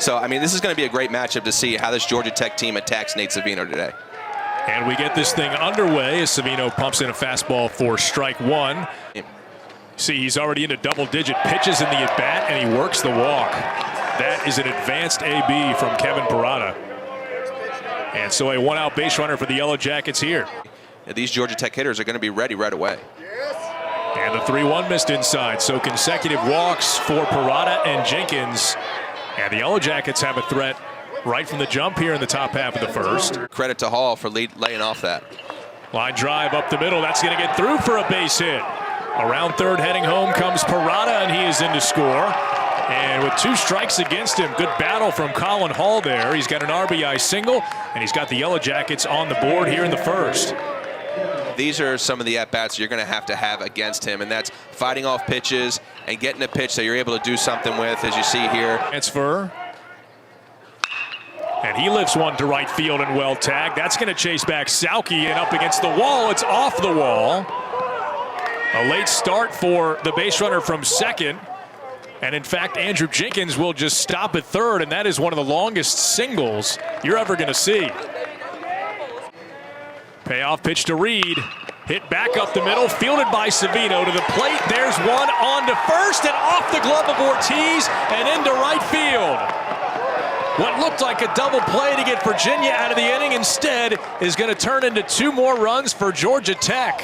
So, I mean, this is going to be a great matchup to see how this Georgia Tech team attacks Nate Savino today. And we get this thing underway as Savino pumps in a fastball for strike one. See, he's already into double-digit pitches in the at-bat, and he works the walk. That is an advanced AB from Kevin Parada. And so a one-out base runner for the Yellow Jackets here. Yeah, these Georgia Tech hitters are going to be ready right away. And the 3-1 missed inside, so consecutive walks for Parada and Jenkins. And the Yellow Jackets have a threat right from the jump here in the top half of the first. Credit to Hall for laying off that. Line drive up the middle. That's going to get through for a base hit. Around third, heading home comes Parada, and he is in to score. And with 2 strikes against him, good battle from Colin Hall there. He's got an RBI single, and he's got the Yellow Jackets on the board here in the first. These are some of the at-bats you're going to have against him, and that's fighting off pitches and getting a pitch that you're able to do something with, as you see here. Transfer. And he lifts one to right field and well tagged. That's going to chase back Sauke, and up against the wall. It's off the wall. A late start for the base runner from second. And in fact, Andrew Jenkins will just stop at third, and that is one of the longest singles you're ever going to see. Payoff pitch to Reed. Hit back up the middle, fielded by Savino to the plate. There's one on to first and off the glove of Ortiz and into right field. What looked like a double play to get Virginia out of the inning instead is going to turn into 2 more runs for Georgia Tech.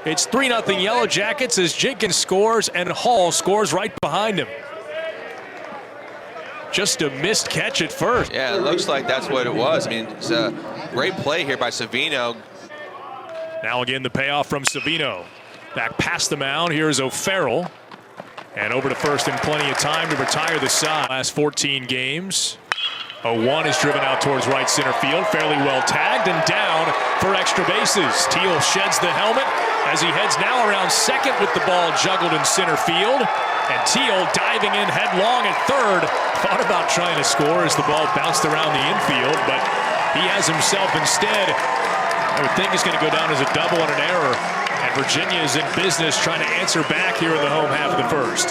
It's 3-0 Yellow Jackets as Jenkins scores and Hall scores right behind him. Just a missed catch at first. Yeah, it looks like that's what it was. I mean, it's a great play here by Savino. Now again, the payoff from Savino. Back past the mound, here's O'Farrell. And over to first in plenty of time to retire the side. Last 14 games. 0-1 is driven out towards right center field. Fairly well tagged and down for extra bases. Teal sheds the helmet as he heads now around second with the ball juggled in center field. And Teal diving in headlong at third. Thought about trying to score as the ball bounced around the infield, but he has himself instead. I would think he's going to go down as a double and an error. And Virginia is in business trying to answer back here in the home half of the first.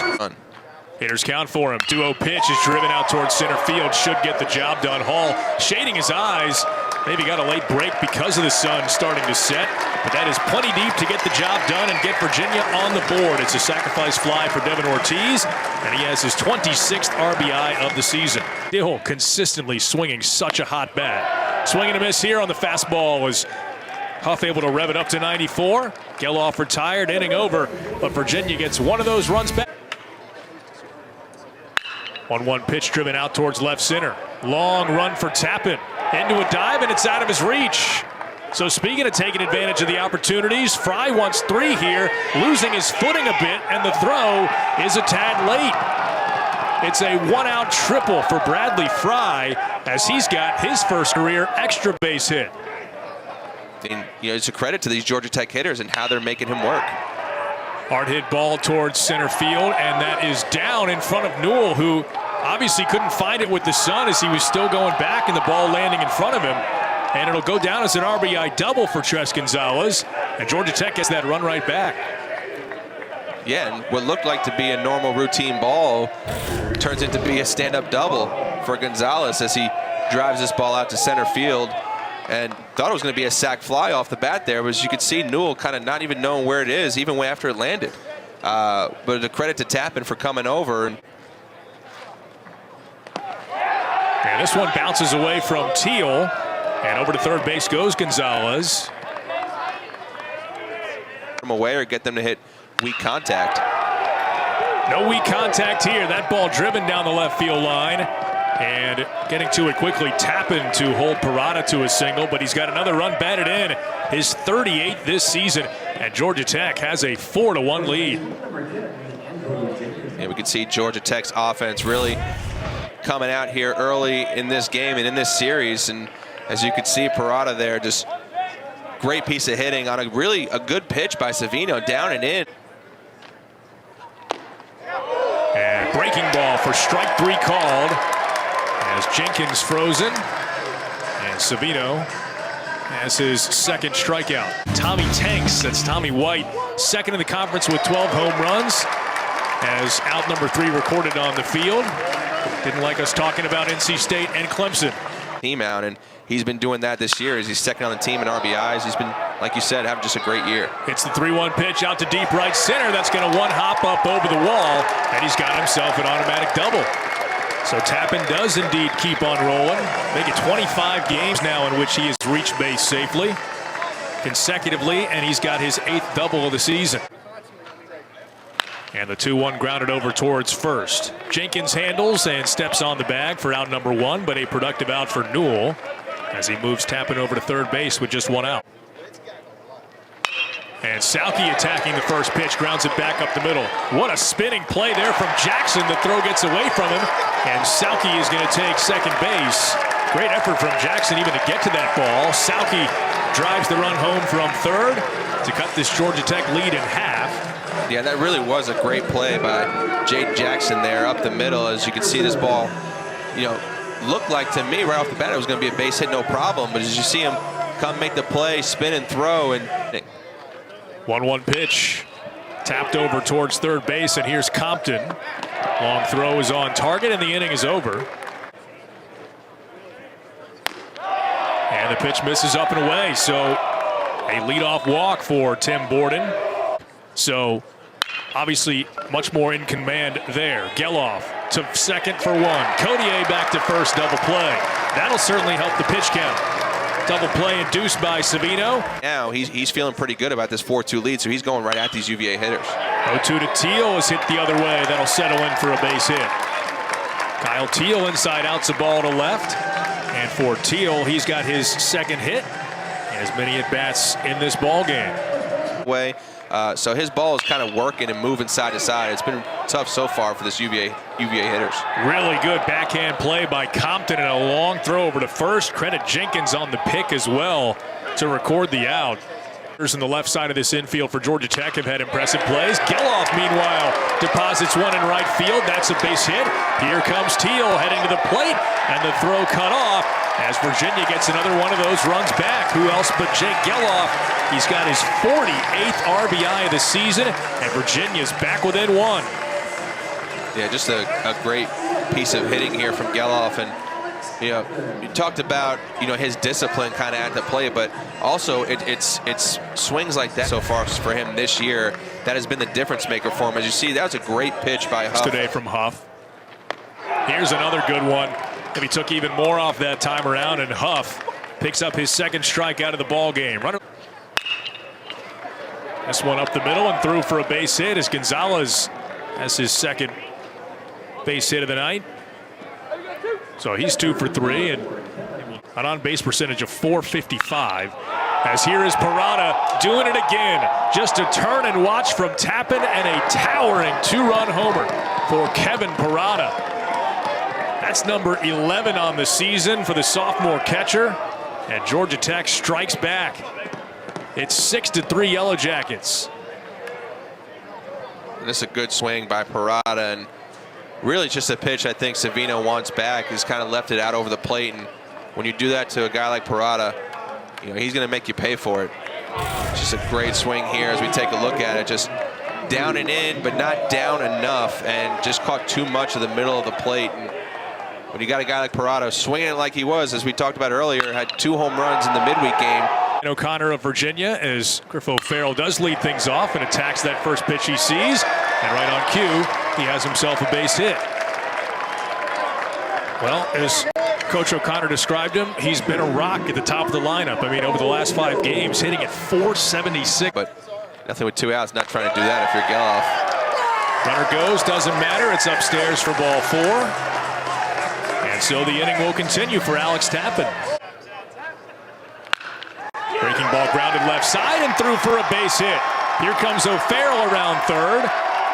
Hitters count for him. 2-0 pitch is driven out towards center field. Should get the job done. Hall shading his eyes. Maybe got a late break because of the sun starting to set. But that is plenty deep to get the job done and get Virginia on the board. It's a sacrifice fly for Devin Ortiz. And he has his 26th RBI of the season. Still consistently swinging such a hot bat. Swing and a miss here on the fastball was Huff able to rev it up to 94. Geloff retired, inning over. But Virginia gets one of those runs back. 1-1 pitch driven out towards left center. Long run for Tappan. Into a dive, and it's out of his reach. So speaking of taking advantage of the opportunities, Fry wants 3 here, losing his footing a bit, and the throw is a tad late. It's a 1-out triple for Bradley Fry as he's got his first career extra base hit. And, you know, it's a credit to these Georgia Tech hitters and how they're making him work. Hard hit ball towards center field, and that is down in front of Newell, who obviously couldn't find it with the sun as he was still going back and the ball landing in front of him. And it'll go down as an RBI double for Tres Gonzalez, and Georgia Tech gets that run right back. Yeah, and what looked like to be a normal routine ball turns into be a stand-up double for Gonzalez as he drives this ball out to center field. And thought it was going to be a sac fly off the bat there, but as you could see Newell kind of not even knowing where it is, even way after it landed. But a credit to Tappan for coming over. And this one bounces away from Teal, and over to third base goes Gonzalez. From away or get them to hit weak contact. No weak contact here. That ball driven down the left field line. And getting to it quickly, Tappan to hold Parada to a single, but he's got another run batted in, his 38th this season, and Georgia Tech has a 4-1 lead. Yeah, we can see Georgia Tech's offense really coming out here early in this game and in this series, and as you can see, Parada there, just great piece of hitting on a good pitch by Savino, down and in. And breaking ball for strike 3 called. As Jenkins frozen, and Savino has his second strikeout. Tommy Tanks, that's Tommy White, second in the conference with 12 home runs, as out number 3 recorded on the field. Didn't like us talking about NC State and Clemson. Team out, and he's been doing that this year as he's second on the team in RBIs. He's been, like you said, having just a great year. It's the 3-1 pitch out to deep right center. That's going to one hop up over the wall, and he's got himself an automatic double. So Tappan does indeed keep on rolling. Make it 25 games now in which he has reached base safely consecutively, and he's got his 8th double of the season. And the 2-1 grounded over towards first. Jenkins handles and steps on the bag for out number 1, but a productive out for Newell as he moves Tappan over to third base with just 1 out. And Sauke attacking the first pitch, grounds it back up the middle. What a spinning play there from Jackson. The throw gets away from him, and Sauke is going to take second base. Great effort from Jackson even to get to that ball. Sauke drives the run home from third to cut this Georgia Tech lead in half. Yeah, that really was a great play by Jaden Jackson there up the middle. As you can see, this ball, looked like to me right off the bat it was going to be a base hit, no problem. But as you see him come make the play, spin and throw, and 1-1 pitch, tapped over towards third base, and here's Compton. Long throw is on target, and the inning is over. And the pitch misses up and away, so a leadoff walk for Tim Borden. So obviously much more in command there. Geloff to second for 1. Codier back to first, double play. That'll certainly help the pitch count. Double play induced by Savino. Now he's feeling pretty good about this 4-2 lead, so he's going right at these UVA hitters. 0-2 to Teal is hit the other way. That'll settle in for a base hit. Kyle Teal inside outs a ball to left. And for Teal, he's got his second hit. And as many at-bats in this ball game. So his ball is kind of working and moving side to side. It's been tough so far for this UVA hitters. Really good backhand play by Compton and a long throw over to first. Credit Jenkins on the pick as well to record the out. On the left side of this infield for Georgia Tech have had impressive plays. Geloff, meanwhile, deposits one in right field. That's a base hit. Here comes Teal heading to the plate, and the throw cut off as Virginia gets another one of those runs back. Who else but Jake Geloff? He's got his 48th RBI of the season, and Virginia's back within 1. Yeah, just a great piece of hitting here from Geloff. And you talked about his discipline kind of at the plate, but also it's swings like that so far for him this year that has been the difference maker for him. As you see, that was a great pitch by Huff today from Huff. Here's another good one. If he took even more off that time around, and Huff picks up his second strikeout of the ball game. Runner. This one up the middle and through for a base hit as Gonzalez has his second base hit of the night. So he's 2 for 3 and an on-base percentage of .455. As here is Parada doing it again. Just a turn and watch from Tappan and a towering 2-run homer for Kevin Parada. That's number 11 on the season for the sophomore catcher. And Georgia Tech strikes back. It's 6-3 Yellow Jackets. And this is a good swing by Parada, and really just a pitch I think Savino wants back. He's kind of left it out over the plate, and when you do that to a guy like Parada, he's going to make you pay for it. It's just a great swing here as we take a look at it. Just down and in, but not down enough, and just caught too much of the middle of the plate. And when you got a guy like Parada swinging it like he was, as we talked about earlier, had 2 home runs in the midweek game. O'Connor of Virginia, as Griff O'Farrell does lead things off and attacks that first pitch he sees. And right on cue, he has himself a base hit. Well, as Coach O'Connor described him, he's been a rock at the top of the lineup. I mean, over the last 5 games, hitting at .476. But nothing with 2 outs, not trying to do that if you're Geloff. Runner goes, doesn't matter. It's upstairs for ball 4. And so the inning will continue for Alex Tappan. Breaking ball grounded left side and through for a base hit. Here comes O'Farrell around third.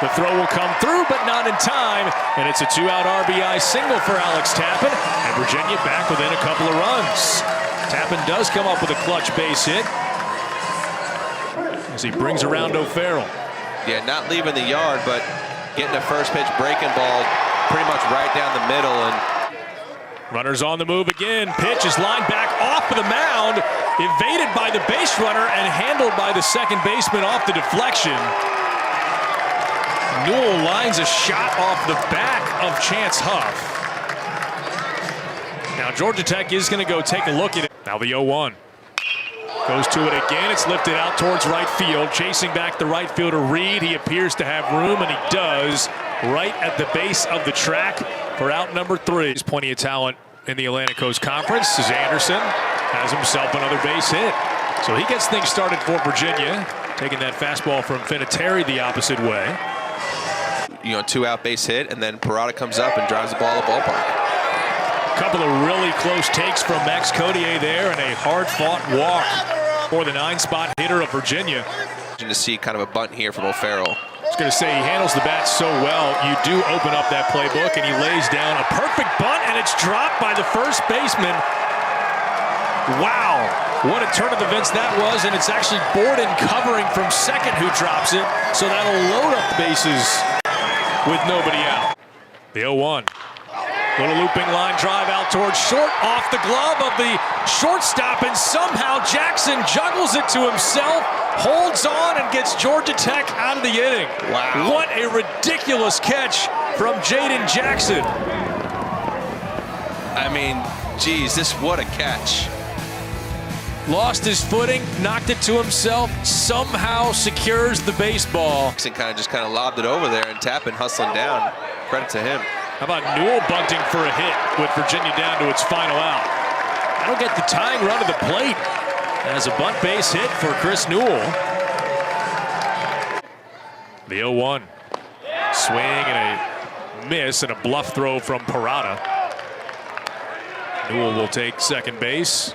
The throw will come through, but not in time. And it's a 2-out RBI single for Alex Tappan. And Virginia back within a couple of runs. Tappan does come up with a clutch base hit as he brings around O'Farrell. Yeah, not leaving the yard, but getting a first pitch breaking ball pretty much right down the middle. And runners on the move again. Pitch is lined back off of the mound, evaded by the base runner and handled by the second baseman off the deflection. Newell lines a shot off the back of Chance Huff. Now Georgia Tech is going to go take a look at it. Now the 0-1. Goes to it again. It's lifted out towards right field. Chasing back the right fielder, Reed. He appears to have room, and he does, right at the base of the track for out number 3. There's plenty of talent in the Atlantic Coast Conference, as Anderson has himself another base hit. So he gets things started for Virginia, taking that fastball from Vinatieri the opposite way. 2-out base hit, and then Parada comes up and drives the ball to the ballpark. Couple of really close takes from Max Codier there, and a hard-fought walk for the 9-spot hitter of Virginia. To see kind of a bunt here from O'Farrell. I was going to say, he handles the bat so well, you do open up that playbook, and he lays down a perfect bunt, and it's dropped by the first baseman. Wow, what a turn of events that was, and it's actually Borden covering from second who drops it, so that'll load up the bases with nobody out. The 0-1. Little looping line drive out towards short, off the glove of the shortstop, and somehow Jackson juggles it to himself, holds on, and gets Georgia Tech out of the inning. Wow. What a ridiculous catch from Jaden Jackson. I mean, geez, what a catch. Lost his footing, knocked it to himself, somehow secures the baseball. Jackson kind of lobbed it over there, and Tappan hustling down. Credit to him. How about Newell bunting for a hit with Virginia down to its final out? That'll get the tying run to the plate as a bunt base hit for Chris Newell. The 0-1. Swing and a miss and a bluff throw from Parada. Newell will take second base.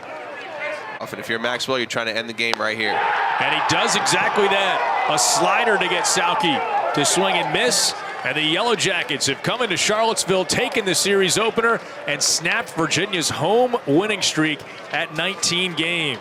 Often, if you're Maxwell, you're trying to end the game right here. And he does exactly that. A slider to get Sauke to swing and miss. And the Yellow Jackets have come into Charlottesville, taken the series opener, and snapped Virginia's home winning streak at 19 games.